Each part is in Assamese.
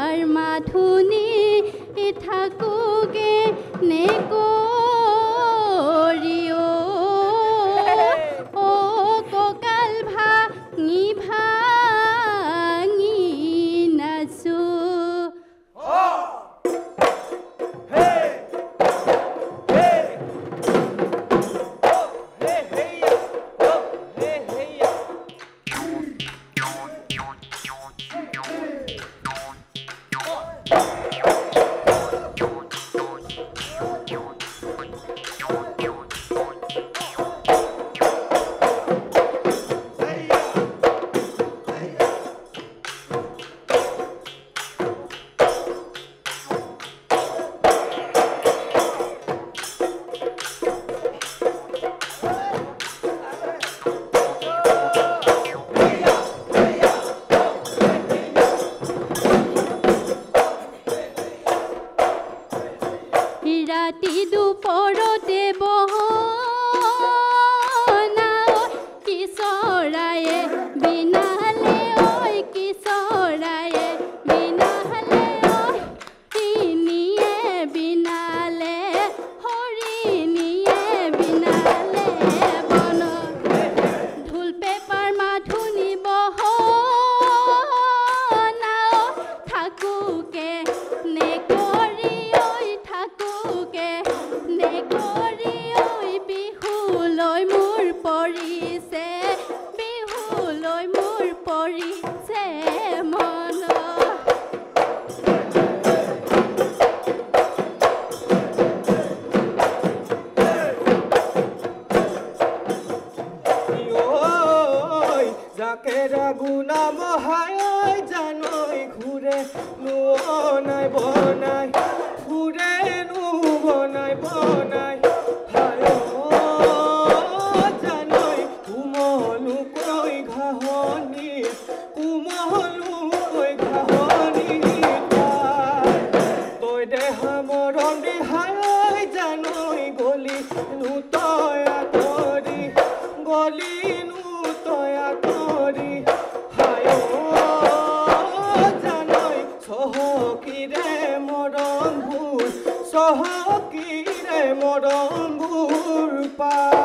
পাৰ মাথুনি থাকোগে নে কৰিও ও ককাল ভাঙি ভাঙি নাচো ৰাতি দুপৰতে বহনা কি চৰায়ে বিনালে ঐ কি চৰায়ে বিনালে ঐ হৰিণীয়ে বিনালে হৰিণীয়ে বিনালে বন ঢোল পেপাৰ মাথুনি বহনা থাকোকে নে কৰি ঐ থাকোকে নে কৰি ঐ বিহুলৈ মোৰ পৰিছে বিহুলৈ মোৰ পৰিছে মন জাকেৰা গুণা মহায় জানৈ ঘূৰে নুৱনাই বনাই ঘূৰে নুবনাই বনাই হায় জানৈ কোমলুকৈ ঘাঁহনি কোমলুকৈ ঘাঁহনি তই দেহা মৰম দিহাই জানৈ গলি নুতয় আঁতৰি গলি নুতয় আঁতৰি হায় জানৈ চহকীৰে মৰমবোৰ চহকীৰে মৰমবোৰ পায়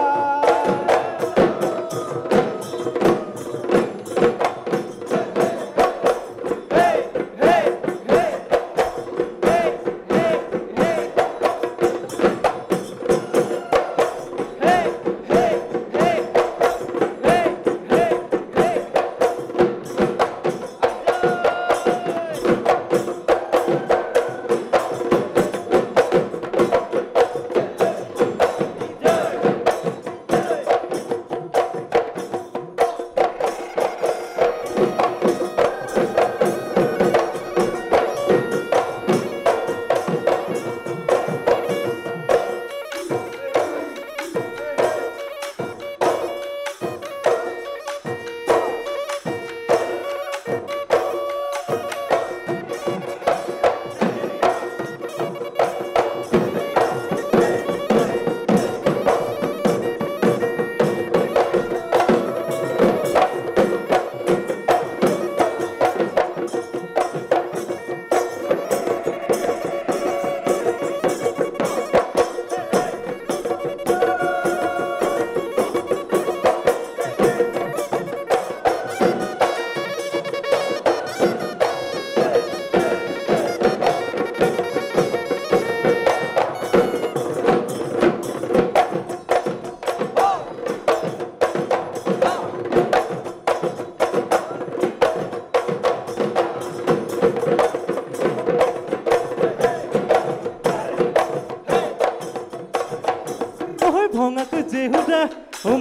ভঙাক জেহুদা ও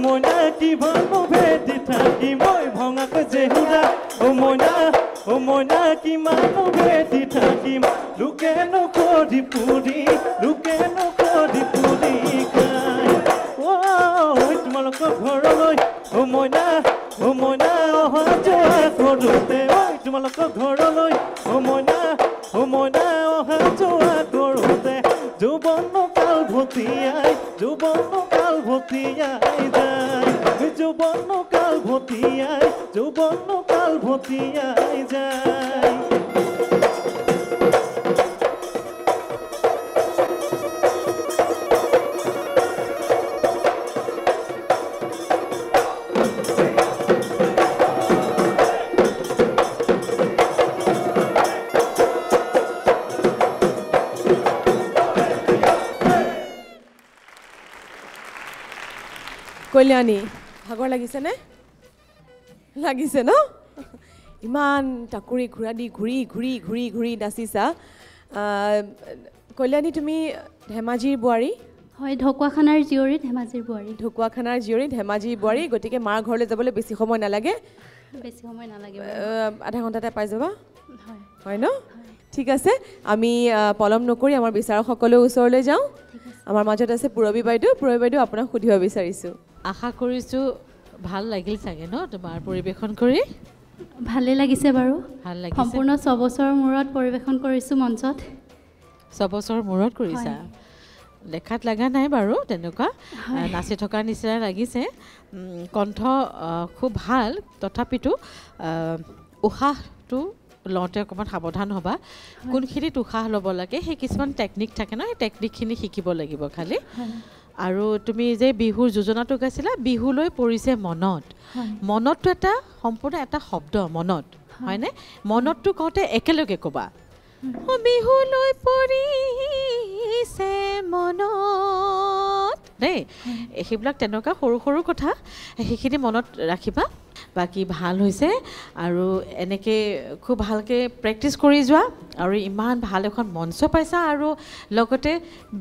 মইনা কিমান ভেটি থাকি মই ভঙাক জেহুদা ও মইনা কিমান ভেটি থাকিম লোকে নকৰি পুৰি লোকে নকৰি পুৰি খাই তোমালোকৰ ঘৰলৈ ও মইনা অহা যোৱা কৰোঁতে তোমালোকৰ ঘৰলৈ ও মইনা অহা যোৱা কৰোঁতে যৌবন কাল ভতিয়াই যায় যৌবন কাল ভতিয়াই যায় কল্যাণী ভাগৰ লাগিছেনে লাগিছে ন ইমান টাকুৰি ঘূৰা দি ঘূৰি ঘূৰি ঘূৰি ঘূৰি নাচিছা কল্যাণী তুমি ধেমাজিৰ বোৱাৰী হয় ঢকুৱাখানাৰ জীয়ৰী ধেমাজিৰ বোৱাৰী ঢকুৱাখানাৰ জীয়ৰী ধেমাজিৰ বোৱাৰী গতিকে মাৰ ঘৰলৈ যাবলৈ বেছি সময় নালাগে বেছি সময় নালাগে আধা ঘণ্টাতে পাই যাবা হয় হয় ন ঠিক আছে আমি পলম নকৰি আমাৰ বিচাৰকসকলৰ ওচৰলৈ যাওঁ আমাৰ মাজত আছে পূৰবী বাইদেউ আপোনাক সুধিব বিচাৰিছোঁ আশা কৰিছোঁ ভাল লাগিল চাগে ন তোমাৰ পৰিৱেশন কৰি ভালে লাগিছে বাৰু ভাল লাগিছে সম্পূৰ্ণ 6 বছৰৰ মূৰত পৰিৱেশন কৰিছোঁ মঞ্চত 6 বছৰৰ মূৰত কৰিছা দেখাত লগা নাই বাৰু তেনেকুৱা নাচি থকাৰ নিচিনা লাগিছে কণ্ঠ খুব ভাল তথাপিতো উশাহটো লওঁতে অকণমান সাৱধান হ'বা কোনখিনিত উশাহ ল'ব লাগে সেই কিছুমান টেকনিক থাকে ন সেই টেকনিকখিনি শিকিব লাগিব খালি আৰু তুমি যে বিহুৰ যোজনাটো গাইছিলা বিহুলৈ পৰিছে মনতটো এটা সম্পূৰ্ণ এটা শব্দ মনত হয়নে মনতটো কওঁতে একেলগে ক'বা বিহুলৈ পৰিছে মনত দেই সেইবিলাক তেনেকুৱা সৰু সৰু কথা সেইখিনি মনত ৰাখিবা বাকী ভাল হৈছে আৰু এনেকৈ খুব ভালকৈ প্ৰেক্টিছ কৰি যোৱা আৰু ইমান ভাল এখন মঞ্চ পাইছা আৰু লগতে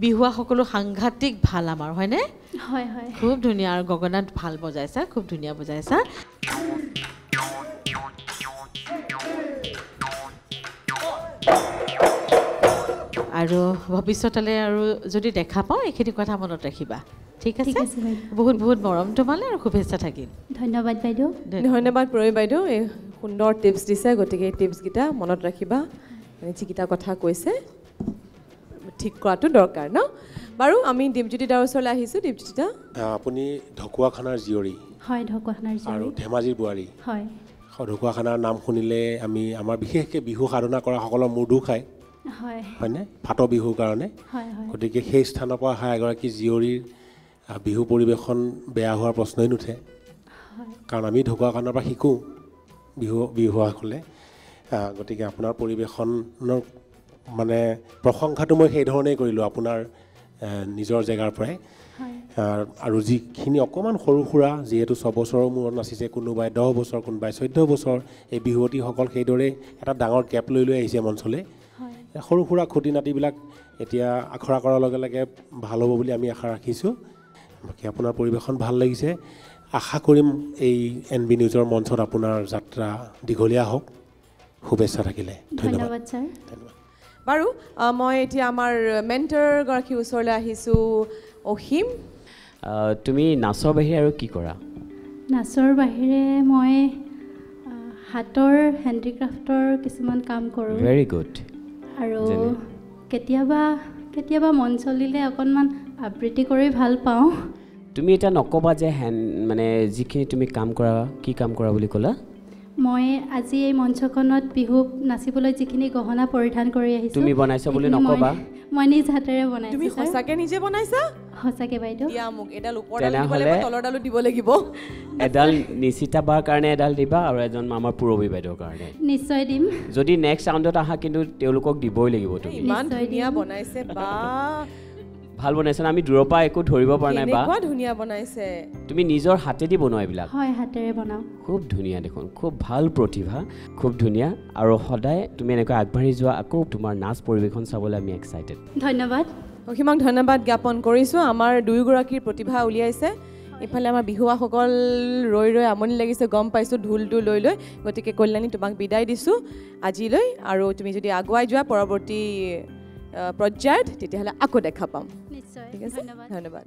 বিহুৱাসকলো সাংঘাতিক ভাল আমাৰ হয়নে হয় হয় খুব ধুনীয়া আৰু গগনাত ভাল বজাইছা খুব ধুনীয়া বজাইছা আৰু ভৱিষ্যতলৈ আৰু যদি দেখা পাওঁ এইখিনি কথা মনত ৰাখিবা ঠিক আছে বহুত বহুত মৰম তোমালৈ আৰু শুভেচ্ছা থাকিল ধন্যবাদ বাইদেউ ধন্যবাদ পূৰবী বাইদেউ এই সুন্দৰ টিপছ দিছে গতিকে এই টিপছকেইটা মনত ৰাখিবা যিকেইটা কথা কৈছে ঠিক কৰাটো দৰকাৰ ন বাৰু আমি দীপজ্যোতি দাৰ ওচৰলৈ আহিছোঁ দীপজ্যোতি দা আপুনি ঢকুৱাখানাৰ জীয়ৰী হয় ঢকুৱাখানাৰ জীয়ৰী আৰু ধেমাজিৰ বোৱাৰী হয় ঢকুৱাখানাৰ নাম শুনিলে আমি আমাৰ বিশেষকৈ বিহু সাধনা কৰাসকলৰ মূৰটো খায় হয়নে ফাট বিহুৰ কাৰণে গতিকে সেই স্থানৰ পৰা অহা এগৰাকী জীয়ৰীৰ বিহু পৰিৱেশন বেয়া হোৱাৰ প্ৰশ্নই নুঠে কাৰণ আমি ঢকুৱাখানাৰ পৰা শিকোঁ বিহুসকলে গতিকে আপোনাৰ পৰিৱেশনৰ মানে প্ৰশংসাটো মই সেইধৰণেই কৰিলোঁ আপোনাৰ নিজৰ জেগাৰ পৰাই আৰু যিখিনি অকণমান সৰু সুৰা যিহেতু 6 বছৰৰ মূৰত নাচিছে কোনোবাই 10 বছৰ কোনোবাই 14 বছৰ এই বিহুৱতীসকল সেইদৰে এটা ডাঙৰ গেপ লৈ আহিছে মঞ্চলৈ সৰু সুৰা খুঁটি নাতিবিলাক এতিয়া আখৰা কৰাৰ লগে লগে ভাল হ'ব বুলি আমি আশা ৰাখিছোঁ বাকী আপোনাৰ পৰিৱেশন ভাল লাগিছে আশা কৰিম এই NB নিউজৰ মঞ্চত আপোনাৰ যাত্ৰা দীঘলীয়া হওক শুভেচ্ছা থাকিলে ধন্যবাদ ছাৰ বাৰু মই এতিয়া আমাৰ মেণ্টৰগৰাকীৰ ওচৰলৈ আহিছোঁ অসীম তুমি নাচৰ বাহিৰে আৰু কি কৰা নাচৰ বাহিৰে মই হাতৰ হেণ্ডিক্ৰাফ্টৰ কিছুমান কাম কৰোঁ ভেৰি গুড আৰু কেতিয়াবা মন চলিলে অকণমান আবৃত্তি কৰি ভাল পাওঁ তুমি এটা নকবা যে মানে যিখিনি তুমি কাম কৰা কি কাম কৰা বুলি ক'লা মই আজি এই মঞ্চখনত বিহু নাচিবলৈ যিখিনি গহনা পৰিধান কৰি আহিছোঁ তুমি বনাইছা বুলি নকবা মই নিজ হাতেৰে বনাইছোঁ তুমি সঁচাকৈ নিজে বনাইছা সঁচাকৈ বাইদেউ দিয়া মোক এডাল ওপৰডাল দিব লাগিব তলৰডালো দিব লাগিব এডাল নিশিতা বাৰ কাৰণে এডাল দিবা আৰু এজন আমাৰ পূৰবী বাইদেউৰ কাৰণে নিশ্চয় দিম যদি নেক্সট ৰাউণ্ডত আহা কিন্তু তেওঁলোকক দিবই লাগিব তুমি ইমান ধুনীয়া বনাইছে বা ভাল বনাইছে আমি দূৰৰ পৰা একো ধৰিব পৰা নাই বা কেনেকুৱা ধুনীয়া বনাইছে তুমি নিজৰ হাতেদি বনোৱা এইবিলাক হয় হাতেৰে বনাওঁ খুব ধুনীয়া দেখোন খুব ভাল প্ৰতিভা খুব ধুনীয়া আৰু সদায় তুমি এনেকৈ আগবাঢ়ি যোৱা আকৌ তোমাৰ নাচ পৰিৱেশন চাবলৈ আমি এক্সাইটেড ধন্যবাদ অসীমক ধন্যবাদ জ্ঞাপন কৰিছোঁ আমাৰ দুয়োগৰাকীৰ প্ৰতিভা উলিয়াইছে ইফালে আমাৰ বিহুৱাসকল ৰৈ আমনি লাগিছে গম পাইছোঁ ঢোলটো লৈ গতিকে কল্যাণী তোমাক বিদায় দিছোঁ আজিলৈ আৰু তুমি যদি আগুৱাই যোৱা পৰৱৰ্তী পৰ্যায়ত তেতিয়াহ'লে আকৌ দেখা পাম নিশ্চয় ঠিক আছে ধন্যবাদ